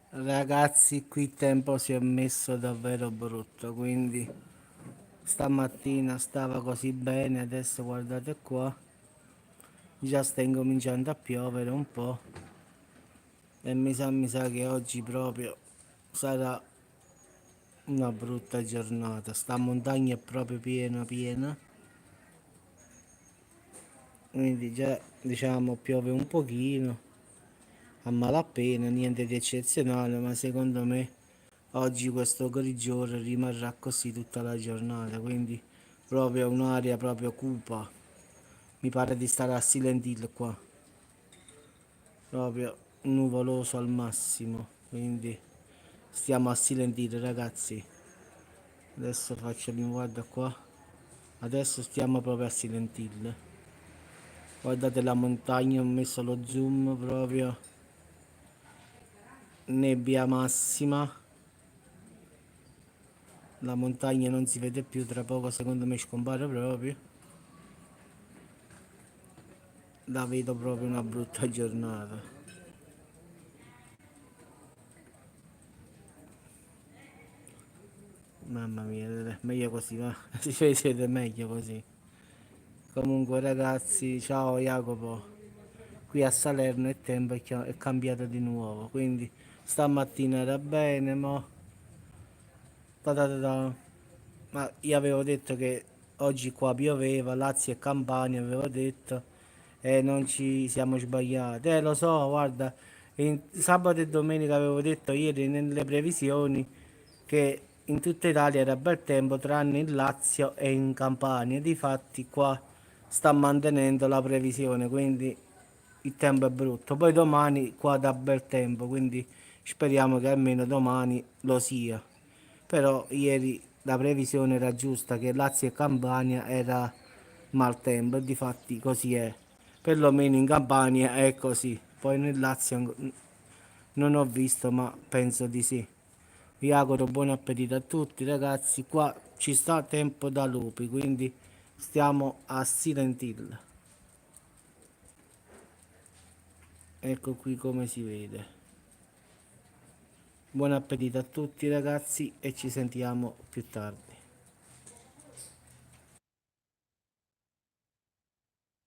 Ragazzi, qui il tempo si è messo davvero brutto, quindi stamattina stava così bene, adesso guardate qua, già sta incominciando a piovere un po' e mi sa che oggi proprio sarà una brutta giornata. Sta montagna è proprio piena piena, quindi già diciamo piove un pochino, a malapena, niente di eccezionale, ma secondo me oggi questo grigiore rimarrà così tutta la giornata, quindi proprio un'aria proprio cupa. Mi pare di stare a Silent Hill qua, proprio nuvoloso al massimo, quindi stiamo a Silent Hill ragazzi. Adesso faccio guarda qua, adesso stiamo proprio a Silent Hill. Guardate la montagna, ho messo lo zoom proprio, nebbia massima. La montagna non si vede più, tra poco secondo me scompare proprio. La vedo proprio una brutta giornata. Mamma mia, meglio così, va. Si vede meglio così. Comunque ragazzi, ciao Jacopo. Qui a Salerno il tempo è cambiato di nuovo, quindi stamattina era bene, mo. Ta ta ta ta. Ma io avevo detto che oggi qua pioveva, Lazio e Campania avevo detto, e non ci siamo sbagliati. Lo so, guarda, sabato e domenica avevo detto ieri nelle previsioni che in tutta Italia era bel tempo tranne in Lazio e in Campania. Difatti qua sta mantenendo la previsione, quindi il tempo è brutto. Poi domani qua dà bel tempo, quindi speriamo che almeno domani lo sia. Però ieri la previsione era giusta, che Lazio e Campania era maltempo e difatti così è. Perlomeno in Campania è così. Poi nel Lazio non ho visto, ma penso di sì. Vi auguro buon appetito a tutti ragazzi, qua ci sta tempo da lupi, quindi stiamo a Silent Hill. Ecco qui come si vede. Buon appetito a tutti ragazzi e ci sentiamo più tardi.